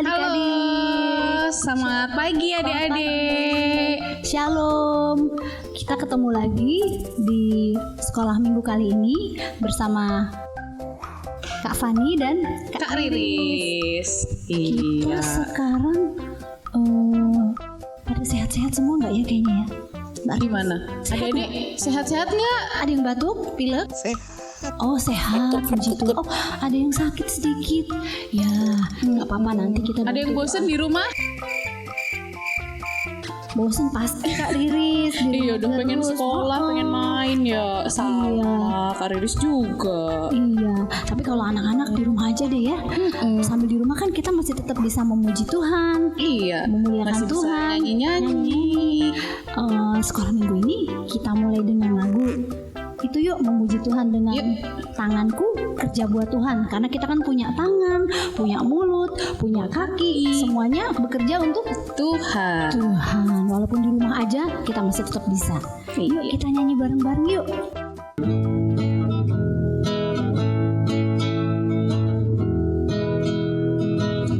adik-adik. Selamat pagi adik-adik. Shalom. Kita ketemu lagi di sekolah minggu kali ini bersama Kak Fani dan Kak Riris. Kita sekarang pada sehat-sehat semua nggak ya kayaknya ya? Gimana? Adik-adik sehat-sehat nggak? Ada yang batuk, pilek? Oh sehat, puji Tuhan. Oh ada yang sakit sedikit. Ya nggak apa-apa, nanti kita. Ada yang bosan di rumah? Bosan pasti Kak Riris. Iya udah pengen sekolah, pengen main ya. Sama Kak Riris juga. Iya, tapi kalau anak-anak di rumah aja deh ya. Sambil di rumah kan kita masih tetap bisa memuji Tuhan. Iya, memuliakan masih Tuhan. Bisa nyanyi-nyanyi. Sekolah minggu ini kita mulai dengan lagu itu, yuk memuji Tuhan dengan tanganku kerja buat Tuhan. Karena kita kan punya tangan, punya mulut, punya kaki, semuanya bekerja untuk Tuhan. Walaupun di rumah aja kita masih tetap bisa. Yuk kita nyanyi bareng-bareng yuk.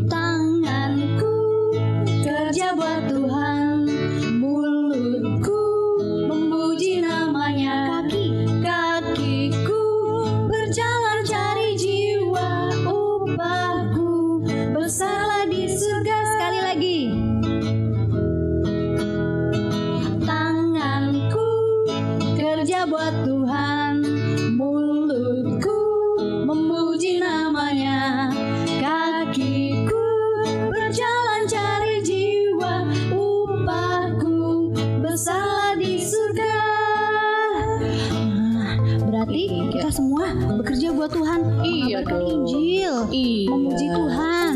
Tanganku kerja buat Tuhan, mulutku memuji namanya, kakiku berjalan cari jiwa, upahku bersarlah di surga. Sekali lagi. Tanganku kerja buat Tuhan, mulutku memuji namanya, kakiku berjalan cari jiwa, upahku bersarlah di surga. Berarti kita semua bekerja buat Tuhan, mengabarkan Injil, memuji Tuhan.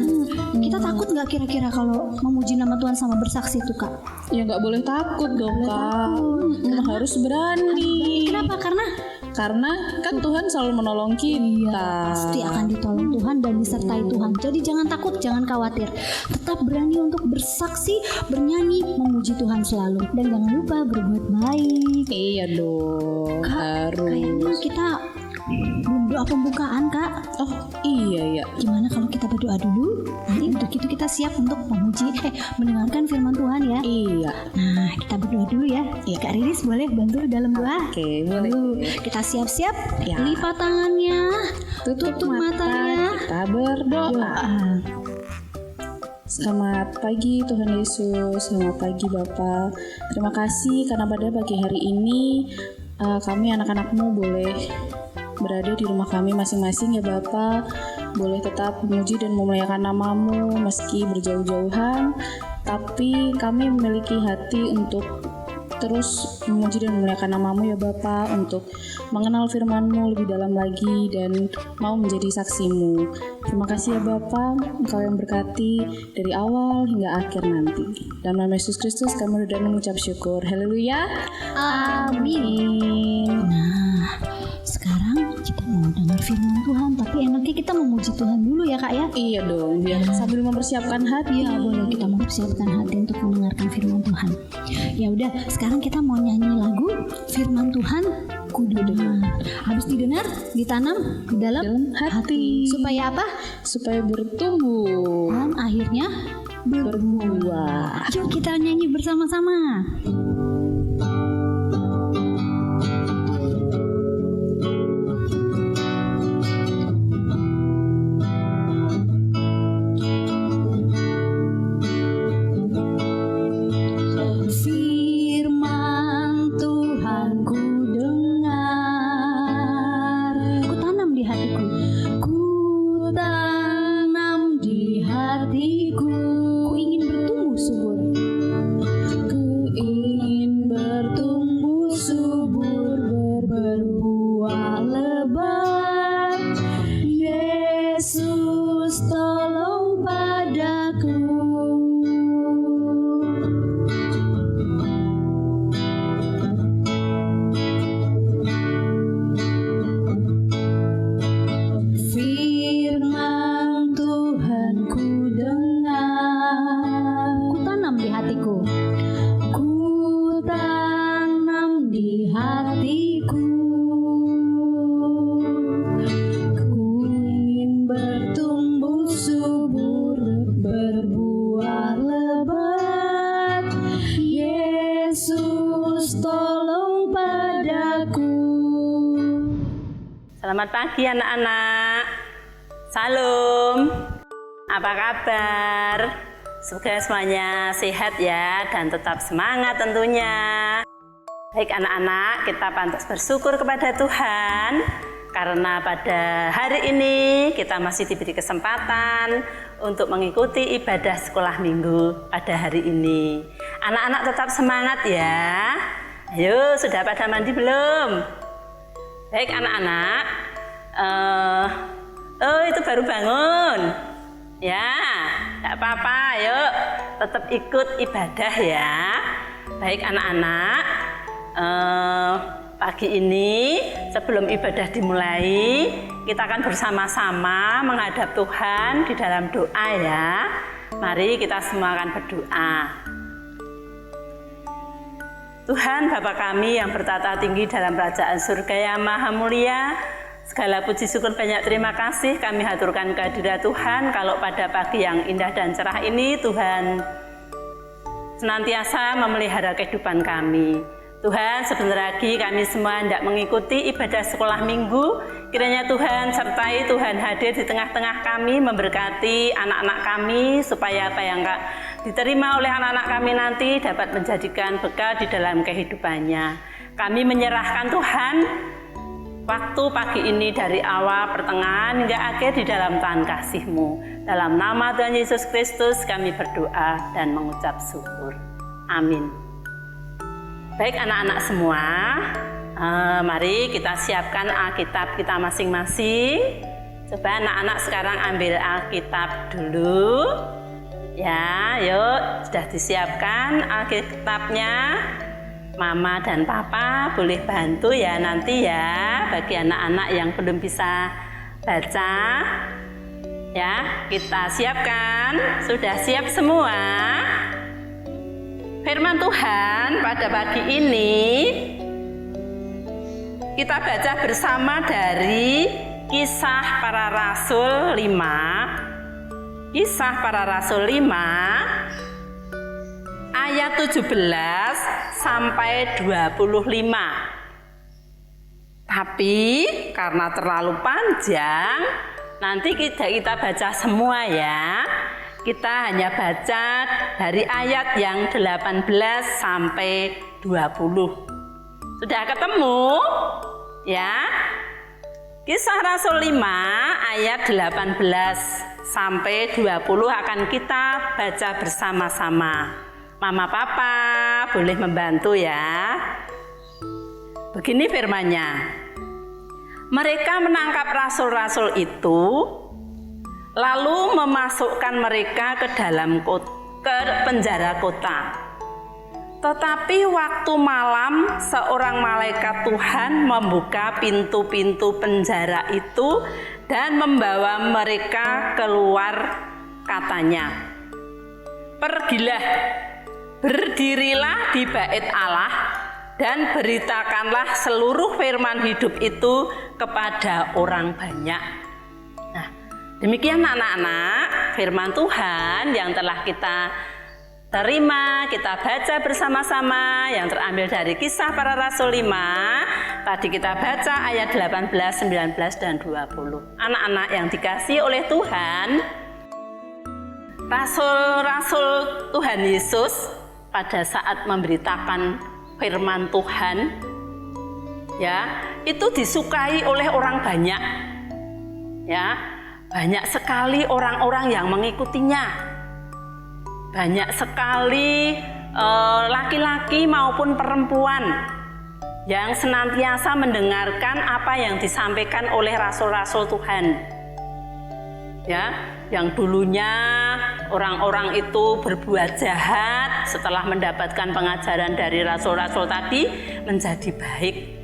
Kita takut nggak kira-kira kalau memuji nama Tuhan sama bersaksi tuh Kak? Ya nggak boleh takut dong Kak. Harus berani. Kenapa? Karena kan Tuhan selalu menolong kita. Pasti akan ditolong Tuhan dan disertai Tuhan. Jadi jangan takut, jangan khawatir. Tetap berani untuk bersaksi, bernyanyi, memuji Tuhan selalu. Dan jangan lupa berbuat baik. Iya dong. Kak, kayaknya kita belum doa pembukaan Kak. Oh iya ya. Gimana kalau kita berdoa dulu? Nanti untuk itu kita siap untuk mendengarkan firman Tuhan ya. Iya. Nah kita berdoa dulu ya. Kak Riris boleh bantu dalam doa? Oke, boleh. Kita siap-siap. Lipat tangannya, tutup matanya. Kita berdoa. Selamat pagi Tuhan Yesus. Selamat pagi Bapa. Terima kasih karena pada pagi hari ini kami anak-anak-Mu boleh berada di rumah kami masing-masing ya Bapa. Boleh tetap memuji dan memuliakan nama-Mu meski berjauh-jauhan, tapi kami memiliki hati untuk terus memuji dan memuliakan nama-Mu ya Bapa, untuk mengenal firman-Mu lebih dalam lagi dan mau menjadi saksi-Mu. Terima kasih ya Bapa, Engkau yang berkati dari awal hingga akhir nanti. Dalam nama Yesus Kristus kami berdoa dan mengucap syukur. Haleluya. Amin. Nah, sekarang kita mau dengar firman Tuhan, tapi enaknya kita memuji Tuhan dulu ya Kak ya. Iya dong, biar sambil mempersiapkan hati. Ya boleh, kita mempersiapkan hati untuk mendengarkan firman Tuhan. Ya udah, sekarang kita mau nyanyi lagu firman Tuhan ku dengar. Habis didengar, ditanam di dalam hati. Supaya apa? Supaya bertumbuh dan akhirnya berbuah. Yuk kita nyanyi bersama-sama. Ku ingin bertumbuh subur. Selamat pagi anak-anak. Salam. Apa kabar? Semoga semuanya sehat ya dan tetap semangat tentunya. Baik anak-anak, kita pantas bersyukur kepada Tuhan karena pada hari ini kita masih diberi kesempatan untuk mengikuti ibadah sekolah minggu pada hari ini. Anak-anak tetap semangat ya. Ayo, sudah pada mandi belum? Baik anak-anak, itu baru bangun. Ya, tidak apa-apa, yuk tetap ikut ibadah ya. Baik anak-anak, pagi ini sebelum ibadah dimulai, kita akan bersama-sama menghadap Tuhan di dalam doa ya. Mari kita semua akan berdoa. Tuhan Bapa kami yang bertata tinggi dalam kerajaan surga yang maha mulia, segala puji syukur banyak terima kasih kami haturkan kehadirat Tuhan kalau pada pagi yang indah dan cerah ini Tuhan senantiasa memelihara kehidupan kami. Tuhan, sebentar lagi kami semua hendak mengikuti ibadah sekolah minggu. Kiranya Tuhan sertai Tuhan hadir di tengah-tengah kami, memberkati anak-anak kami supaya apa yang diterima oleh anak-anak kami nanti dapat menjadikan bekal di dalam kehidupannya. Kami menyerahkan Tuhan waktu pagi ini dari awal, pertengahan hingga akhir di dalam tangan kasih-Mu. Dalam nama Tuhan Yesus Kristus kami berdoa dan mengucap syukur. Amin. Baik anak-anak semua, mari kita siapkan Alkitab kita masing-masing. Coba anak-anak sekarang ambil Alkitab dulu. Ya, yuk sudah disiapkan Alkitabnya. Mama dan Papa boleh bantu ya nanti ya bagi anak-anak yang belum bisa baca. Ya, kita siapkan. Sudah siap semua? Firman Tuhan pada pagi ini kita baca bersama dari Kisah Para Rasul 5. Kisah Para Rasul 5 ayat 17 sampai 25. Tapi karena terlalu panjang, nanti kita baca semua ya. Kita hanya baca dari ayat yang 18 sampai 20. Sudah ketemu? Ya. Kisah Rasul 5 ayat 18 sampai 20 akan kita baca bersama-sama. Mama Papa boleh membantu ya. Begini firman-Nya. Mereka menangkap rasul-rasul itu lalu memasukkan mereka ke dalam ke penjara kota. Tetapi waktu malam seorang malaikat Tuhan membuka pintu-pintu penjara itu dan membawa mereka keluar, katanya, "Pergilah, berdirilah di bait Allah dan beritakanlah seluruh firman hidup itu kepada orang banyak." Demikian anak-anak firman Tuhan yang telah kita terima, kita baca bersama-sama yang terambil dari Kisah Para Rasul 5. Tadi kita baca ayat 18, 19, dan 20. Anak-anak yang dikasihi oleh Tuhan, Rasul-Rasul Tuhan Yesus pada saat memberitakan firman Tuhan, ya, itu disukai oleh orang banyak. Ya, banyak sekali orang-orang yang mengikutinya. Banyak sekali laki-laki maupun perempuan yang senantiasa mendengarkan apa yang disampaikan oleh rasul-rasul Tuhan. Ya, yang dulunya orang-orang itu berbuat jahat, setelah mendapatkan pengajaran dari rasul-rasul tadi menjadi baik.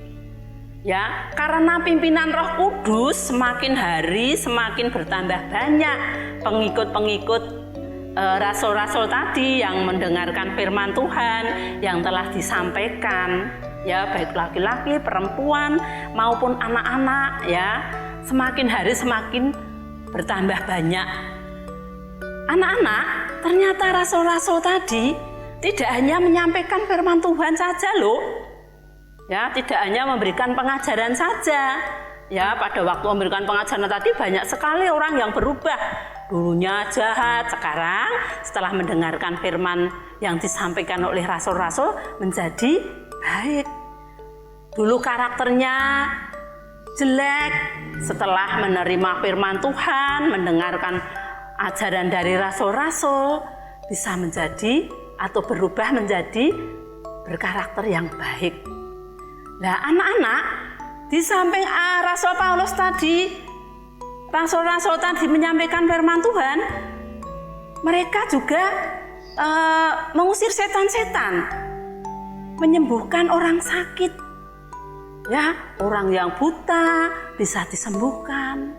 Ya, karena pimpinan Roh Kudus semakin hari semakin bertambah banyak pengikut-pengikut rasul-rasul tadi yang mendengarkan firman Tuhan yang telah disampaikan. Ya, baik laki-laki, perempuan maupun anak-anak ya, semakin hari semakin bertambah banyak. Anak-anak, ternyata rasul-rasul tadi tidak hanya menyampaikan firman Tuhan saja loh. Ya, tidak hanya memberikan pengajaran saja, ya pada waktu memberikan pengajaran tadi banyak sekali orang yang berubah. Dulunya jahat, sekarang setelah mendengarkan firman yang disampaikan oleh rasul-rasul menjadi baik. Dulu karakternya jelek, setelah menerima firman Tuhan, mendengarkan ajaran dari rasul-rasul, bisa menjadi atau berubah menjadi berkarakter yang baik. Nah, anak-anak, di samping Rasul Paulus tadi, rasul-rasul tadi menyampaikan firman Tuhan, mereka juga mengusir setan-setan, menyembuhkan orang sakit, ya, orang yang buta bisa disembuhkan,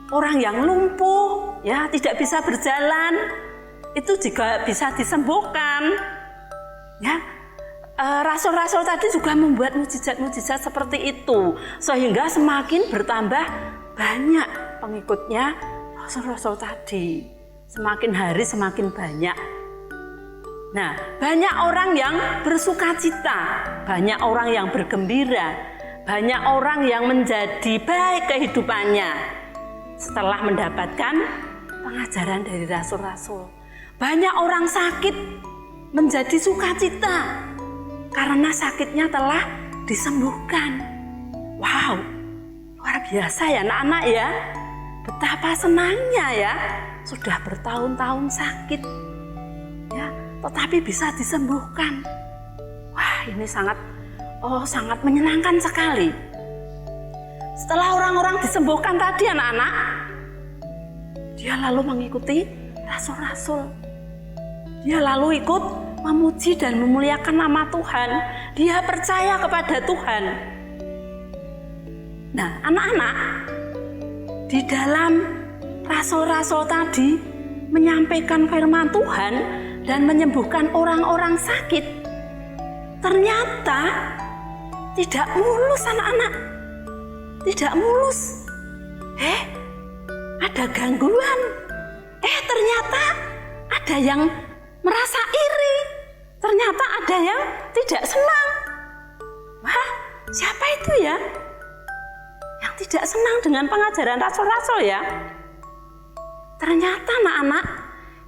orang yang lumpuh, ya, tidak bisa berjalan, itu juga bisa disembuhkan, ya. Rasul-rasul tadi juga membuat mujizat-mujizat seperti itu, sehingga semakin bertambah banyak pengikutnya rasul-rasul tadi. Semakin hari semakin banyak. Nah, banyak orang yang bersukacita, banyak orang yang bergembira, banyak orang yang menjadi baik kehidupannya setelah mendapatkan pengajaran dari rasul-rasul. Banyak orang sakit menjadi sukacita karena sakitnya telah disembuhkan. Wow, luar biasa ya anak-anak ya. Betapa senangnya ya, sudah bertahun-tahun sakit, ya, tetapi bisa disembuhkan. Wah, ini sangat menyenangkan sekali. Setelah orang-orang disembuhkan tadi anak-anak, dia lalu mengikuti rasul-rasul. Dia lalu ikut memuji dan memuliakan nama Tuhan. Dia percaya kepada Tuhan. Nah, anak-anak, di dalam rasul-rasul tadi menyampaikan firman Tuhan dan menyembuhkan orang-orang sakit, ternyata tidak mulus anak-anak. Tidak mulus. Ada gangguan. Ternyata ada yang merasa iri. Ternyata ada yang tidak senang. Wah, siapa itu ya? Yang tidak senang dengan pengajaran rasul-rasul ya? Ternyata anak-anak,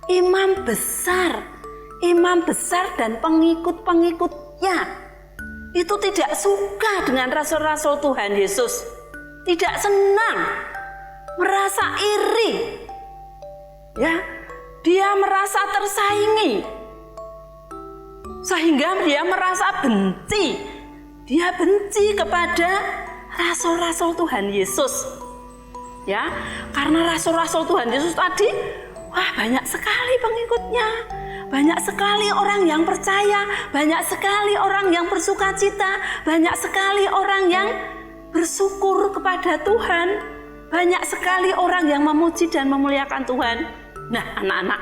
imam besar dan pengikut-pengikutnya itu tidak suka dengan rasul-rasul Tuhan Yesus. Tidak senang, merasa iri. Ya, dia merasa tersaingi. Sehingga dia merasa benci. Dia benci kepada rasul-rasul Tuhan Yesus. Ya, karena rasul-rasul Tuhan Yesus tadi, wah, banyak sekali pengikutnya. Banyak sekali orang yang percaya, banyak sekali orang yang bersukacita, banyak sekali orang yang bersyukur kepada Tuhan, banyak sekali orang yang memuji dan memuliakan Tuhan. Nah, anak-anak,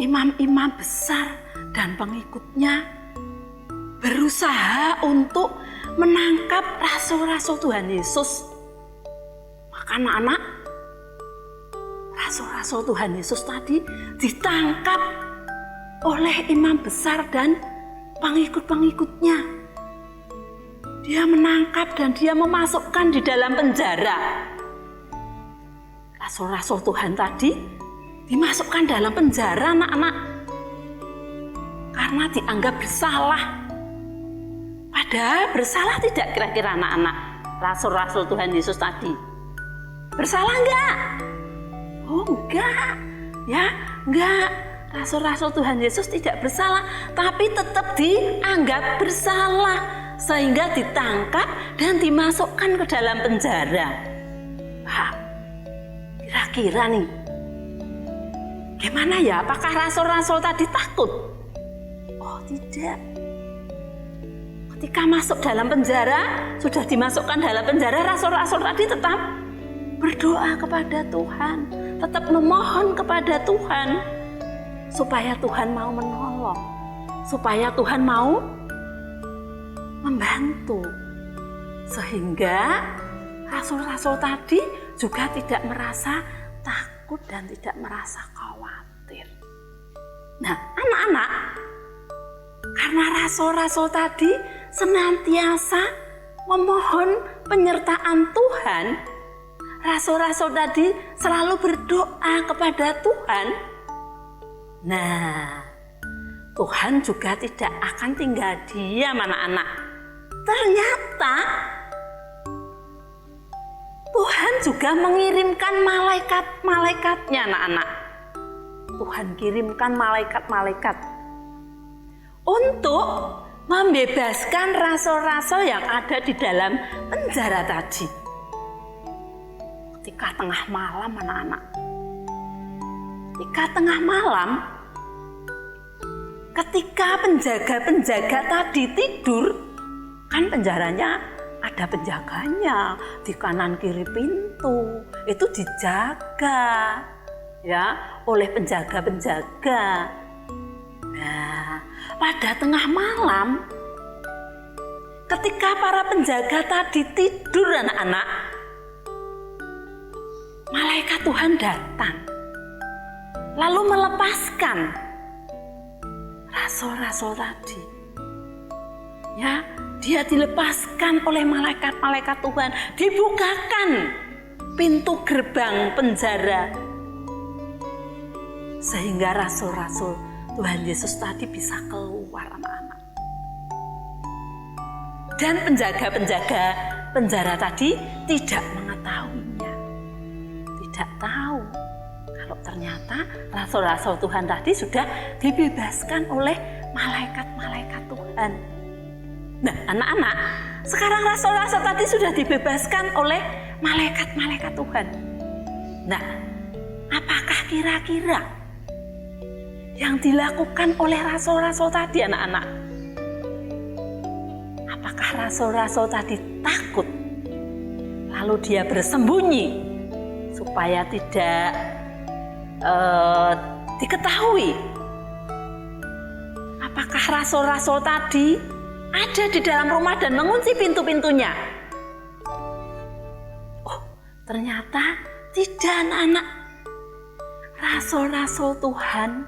imam-imam besar dan pengikutnya berusaha untuk menangkap rasul-rasul Tuhan Yesus. Maka anak-anak, rasul-rasul Tuhan Yesus tadi ditangkap oleh imam besar dan pengikut-pengikutnya. Dia menangkap dan dia memasukkan di dalam penjara. Rasul-rasul Tuhan tadi dimasukkan dalam penjara anak-anak karena dianggap bersalah. Padahal bersalah tidak kira-kira anak-anak rasul-rasul Tuhan Yesus tadi? Bersalah enggak? Oh enggak, ya enggak. Rasul-rasul Tuhan Yesus tidak bersalah, tapi tetap dianggap bersalah sehingga ditangkap dan dimasukkan ke dalam penjara. Wah, kira-kira nih, gimana ya? Apakah rasul-rasul tadi takut? Oh tidak. Ketika masuk dalam penjara, sudah dimasukkan dalam penjara, rasul-rasul tadi tetap berdoa kepada Tuhan, tetap memohon kepada Tuhan supaya Tuhan mau menolong, supaya Tuhan mau membantu, sehingga rasul-rasul tadi juga tidak merasa takut dan tidak merasa khawatir. Nah, anak-anak, karena rasul-rasul tadi senantiasa memohon penyertaan Tuhan, rasul-rasul tadi selalu berdoa kepada Tuhan. Nah, Tuhan juga tidak akan tinggal diam anak-anak. Ternyata Tuhan juga mengirimkan malaikat-malaikatnya anak-anak. Tuhan kirimkan malaikat-malaikat untuk membebaskan rasul-rasul yang ada di dalam penjara tadi. Ketika tengah malam anak-anak, ketika tengah malam, ketika penjaga-penjaga tadi tidur, kan penjaranya ada penjaganya di kanan kiri pintu, itu dijaga ya oleh penjaga-penjaga. Nah, pada tengah malam, ketika para penjaga tadi tidur anak-anak, malaikat Tuhan datang, lalu melepaskan rasul-rasul tadi. Ya, dia dilepaskan oleh malaikat-malaikat Tuhan, dibukakan pintu gerbang penjara, sehingga rasul-rasul Tuhan Yesus tadi bisa keluar anak-anak. Dan penjaga-penjaga penjara tadi tidak mengetahuinya, tidak tahu kalau ternyata rasul-rasul Tuhan tadi sudah dibebaskan oleh malaikat-malaikat Tuhan. Nah anak-anak, sekarang rasul-rasul tadi sudah dibebaskan oleh malaikat-malaikat Tuhan. Nah, apakah kira-kira yang dilakukan oleh rasul-rasul tadi anak-anak? Apakah rasul-rasul tadi takut? Lalu dia bersembunyi supaya tidak diketahui? Apakah rasul-rasul tadi ada di dalam rumah dan mengunci pintu-pintunya? Oh, ternyata tidak anak-anak. Rasul-rasul Tuhan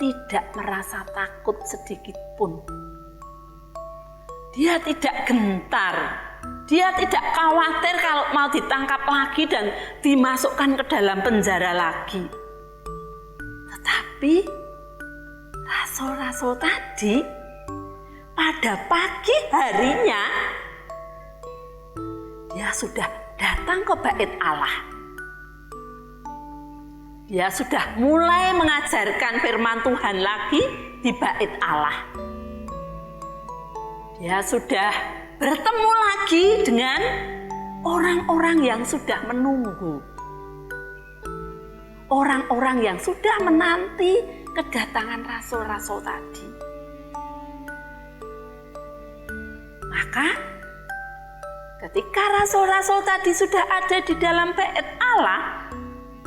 tidak merasa takut sedikit pun. Dia tidak gentar, dia tidak khawatir kalau mau ditangkap lagi dan dimasukkan ke dalam penjara lagi. Tetapi rasul-rasul tadi pada pagi harinya dia sudah datang ke bait Allah. Dia sudah mulai mengajarkan firman Tuhan lagi di bait Allah. Dia sudah bertemu lagi dengan orang-orang yang sudah menunggu. Orang-orang yang sudah menanti kedatangan rasul-rasul tadi. Maka ketika rasul-rasul tadi sudah ada di dalam bait Allah,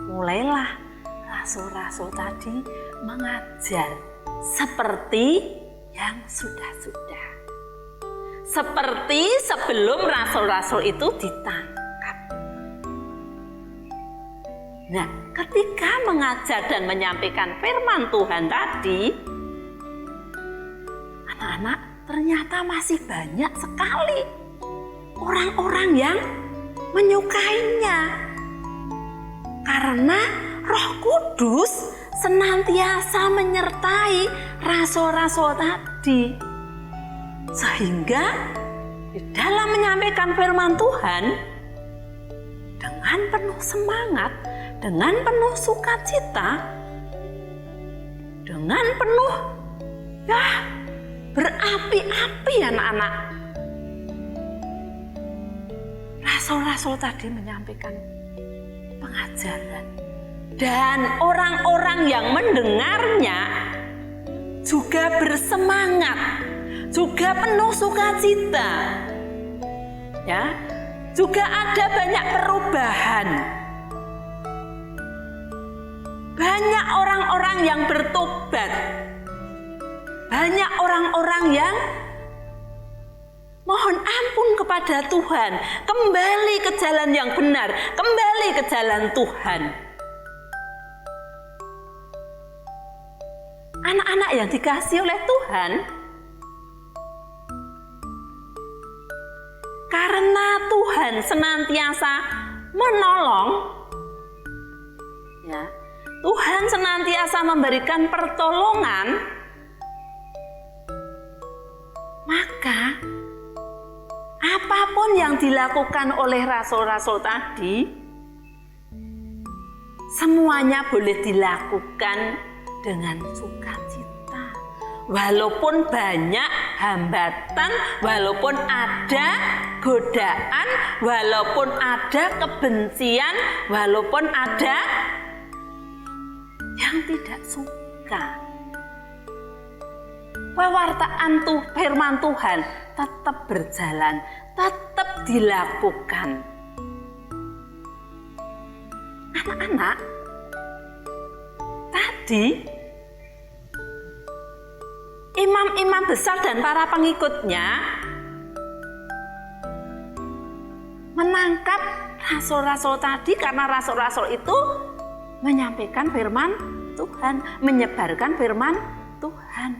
mulailah rasul-rasul tadi mengajar seperti yang sudah-sudah. Seperti sebelum rasul-rasul itu ditangkap. Nah, ketika mengajar dan menyampaikan firman Tuhan tadi, anak-anak, ternyata masih banyak sekali orang-orang yang menyukainya. Karena Roh Kudus senantiasa menyertai rasul-rasul tadi. Sehingga di dalam menyampaikan firman Tuhan dengan penuh semangat, dengan penuh sukacita, dengan penuh berapi-api anak-anak, rasul-rasul tadi menyampaikan pengajaran. Dan orang-orang yang mendengarnya juga bersemangat, juga penuh sukacita. Ya, juga ada banyak perubahan. Banyak orang-orang yang bertobat. Banyak orang-orang yang mohon ampun kepada Tuhan, kembali ke jalan yang benar, kembali ke jalan Tuhan. Anak-anak yang dikasihi oleh Tuhan, karena Tuhan Tuhan senantiasa menolong, ya, Tuhan senantiasa memberikan pertolongan, maka apapun yang dilakukan oleh rasul-rasul tadi, semuanya boleh dilakukan dengan sukacita. Walaupun banyak hambatan, walaupun ada godaan, walaupun ada kebencian, walaupun ada yang tidak suka. Pewartaan firman Tuhan tetap berjalan, tetap dilakukan. Anak-anak, tadi imam-imam besar dan para pengikutnya menangkap rasul-rasul tadi karena rasul-rasul itu menyampaikan firman Tuhan, menyebarkan firman Tuhan.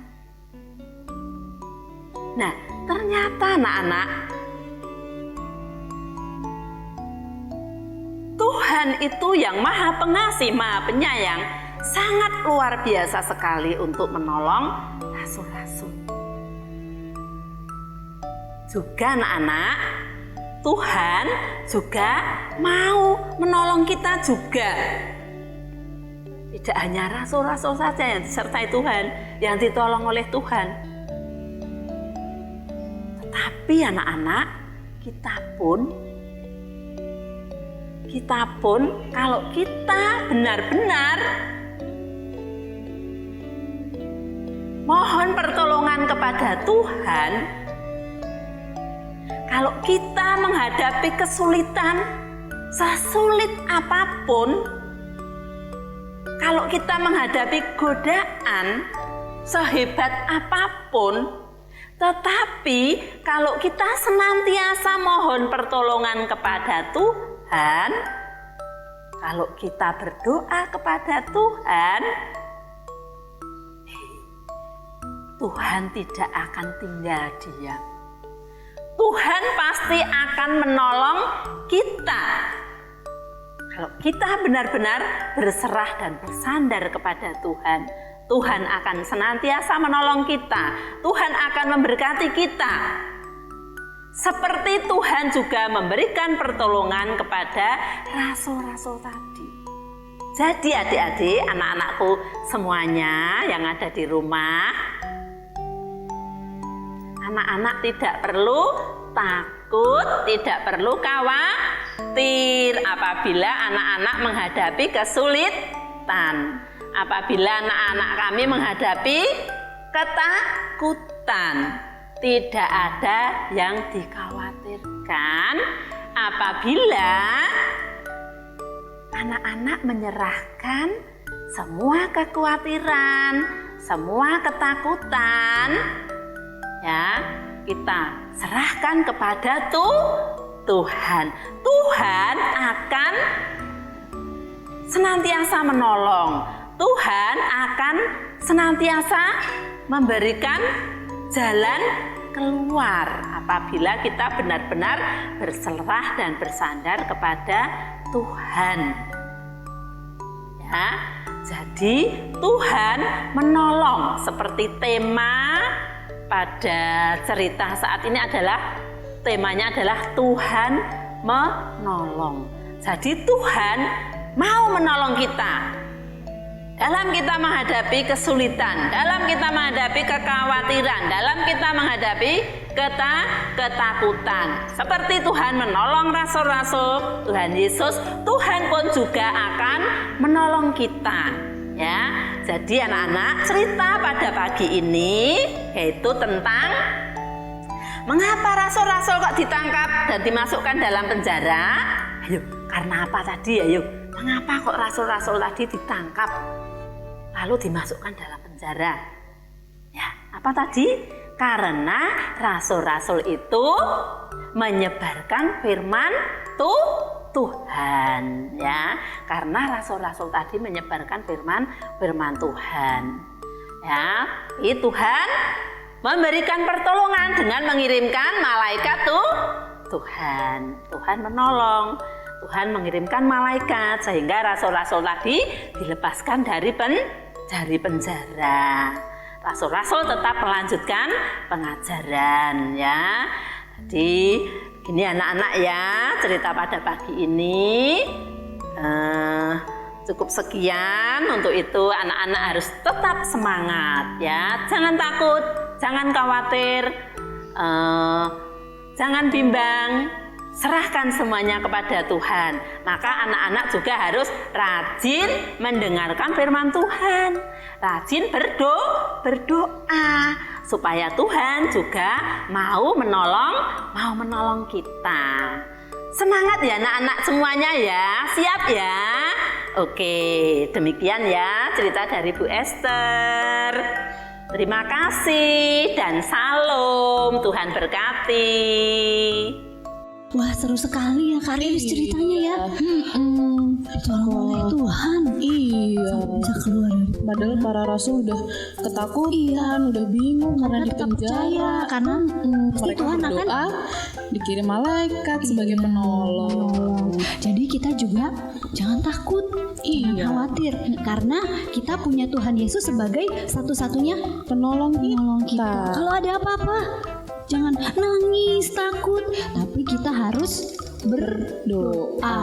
Nah, ternyata anak-anak, Tuhan itu yang Maha Pengasih, Maha Penyayang, sangat luar biasa sekali untuk menolong rasul-rasul. Juga anak-anak, Tuhan juga mau menolong kita juga. Tidak hanya rasul-rasul saja yang disertai Tuhan, yang ditolong oleh Tuhan. Tetapi anak-anak, kita pun kalau kita benar-benar mohon pertolongan kepada Tuhan, kalau kita menghadapi kesulitan sesulit apapun, kalau kita menghadapi godaan sehebat apapun, tetapi kalau kita senantiasa mohon pertolongan kepada Tuhan, kalau kita berdoa kepada Tuhan, Tuhan tidak akan tinggal diam. Tuhan pasti akan menolong kita. Kalau kita benar-benar berserah dan bersandar kepada Tuhan, Tuhan akan senantiasa menolong kita. Tuhan akan memberkati kita. Seperti Tuhan juga memberikan pertolongan kepada rasul-rasul tadi. Jadi adik-adik, anak-anakku semuanya yang ada di rumah, anak-anak tidak perlu takut, tidak perlu khawatir apabila anak-anak menghadapi kesulitan. Apabila anak-anak kami menghadapi ketakutan, tidak ada yang dikhawatirkan apabila anak-anak menyerahkan semua kekhawatiran, semua ketakutan, ya, kita serahkan kepada Tuhan. Tuhan akan senantiasa menolong. Tuhan akan senantiasa memberikan jalan keluar apabila kita benar-benar berserah dan bersandar kepada Tuhan. Ya, jadi Tuhan menolong, seperti tema pada cerita saat ini adalah temanya adalah Tuhan menolong. Jadi Tuhan mau menolong kita dalam kita menghadapi kesulitan, dalam kita menghadapi kekhawatiran, dalam kita menghadapi ketakutan. Seperti Tuhan menolong rasul-rasul Tuhan Yesus, Tuhan pun juga akan menolong kita. Ya, jadi anak-anak, cerita pada pagi ini yaitu tentang mengapa rasul-rasul kok ditangkap dan dimasukkan dalam penjara. Ayo, karena apa tadi? Ayo, mengapa kok rasul-rasul tadi ditangkap lalu dimasukkan dalam penjara? Ya, apa tadi? Karena rasul-rasul itu menyebarkan firman Tuhan, ya. Karena rasul-rasul tadi menyebarkan firman Tuhan. Ya, Tuhan memberikan pertolongan dengan mengirimkan malaikat Tuhan. Tuhan menolong, Tuhan mengirimkan malaikat sehingga rasul-rasul tadi dilepaskan dari penjara. Rasul-rasul tetap melanjutkan pengajaran ya. Jadi gini anak-anak ya, cerita pada pagi ini cukup sekian. Untuk itu anak-anak harus tetap semangat ya. Jangan takut, jangan khawatir, jangan bimbang. Serahkan semuanya kepada Tuhan. Maka anak-anak juga harus rajin mendengarkan firman Tuhan. Rajin berdoa supaya Tuhan juga mau menolong kita. Semangat ya anak-anak semuanya ya. Siap ya? Oke, demikian ya cerita dari Bu Esther. Terima kasih dan salam. Tuhan berkati. Wah, seru sekali ya Kak Riris ceritanya ya. Tolong oleh Tuhan. Iya. Sampai bisa keluar dari Padahal para rasul udah ketakutan, udah bingung karena di tetap percaya penjara. karena pasti Mereka Tuhan akan berdoa, dikirim malaikat sebagai penolong. Jadi kita juga jangan takut, jangan Iya. khawatir karena kita punya Tuhan Yesus sebagai satu-satunya Penolong penolong kita. kita. Kalau ada apa-apa, jangan nangis, takut, tapi kita harus berdoa.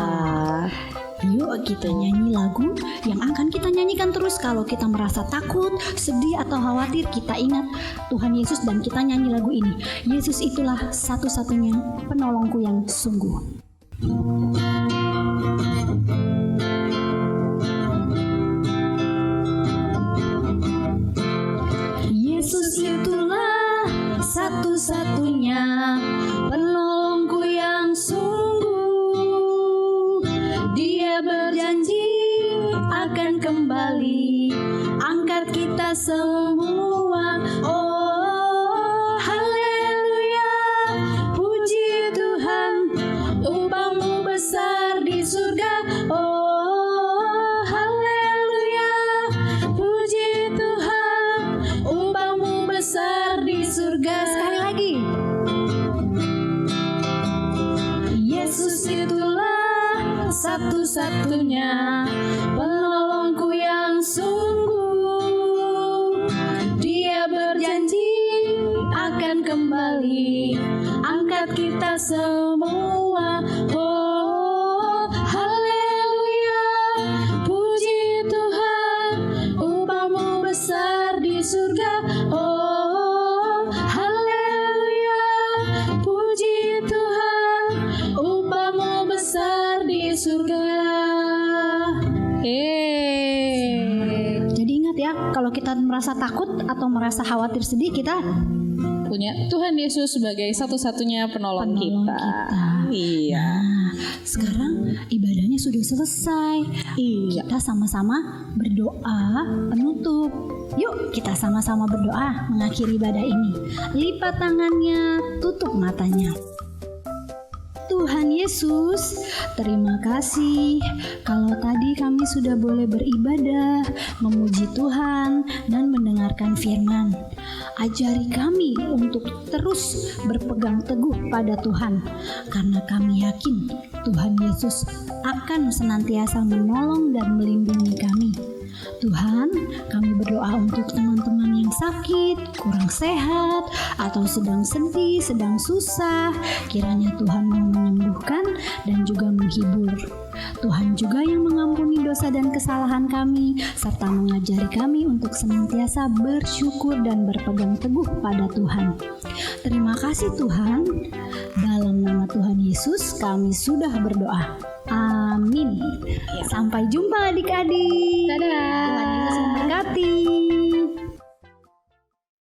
Yuk kita nyanyi lagu yang akan kita nyanyikan terus kalau kita merasa takut, sedih atau khawatir. Kita ingat Tuhan Yesus dan kita nyanyi lagu ini. Yesus itulah satu-satunya penolongku yang sungguh. Yesus itulah satu-satunya penolongku yang sungguh. Dia berjanji akan kembali angkat kita semua. Oh haleluya, puji Tuhan, upahmu besar di surga. Oh haleluya, puji Tuhan, upahmu besar di surga. Sekali lagi, Yesus itulah satu-satunya penolongku yang sungguh. Dia berjanji akan kembali angkat kita semua. Oh haleluya, puji Tuhan, upahmu besar di surga. Oh haleluya, puji Tuhan, upahmu besar di surga. Jadi ingat ya, kalau kita merasa takut atau merasa khawatir sedih, kita Punya Tuhan Yesus sebagai satu-satunya penolong kita. Iya. Nah, sekarang ibadahnya sudah selesai. Iya. Kita sama-sama berdoa penutup. Yuk kita sama-sama berdoa mengakhiri ibadah ini. Lipat tangannya, tutup matanya. Tuhan Yesus, terima kasih kalau tadi kami sudah boleh beribadah, memuji Tuhan, dan mendengarkan firman. Ajari kami untuk terus berpegang teguh pada Tuhan, karena kami yakin Tuhan Yesus akan senantiasa menolong dan melindungi kami. Tuhan, kami berdoa untuk teman-teman yang sakit, kurang sehat, atau sedang sedih, sedang susah. Kiranya Tuhan mau menyembuhkan dan juga menghibur. Tuhan juga yang mengampuni dosa dan kesalahan kami, serta mengajari kami untuk senantiasa bersyukur dan berpegang teguh pada Tuhan. Terima kasih Tuhan. Dalam nama Tuhan Yesus kami sudah berdoa. Amin. Sampai jumpa adik-adik. Dadah. Tuhan Yesus memberkati.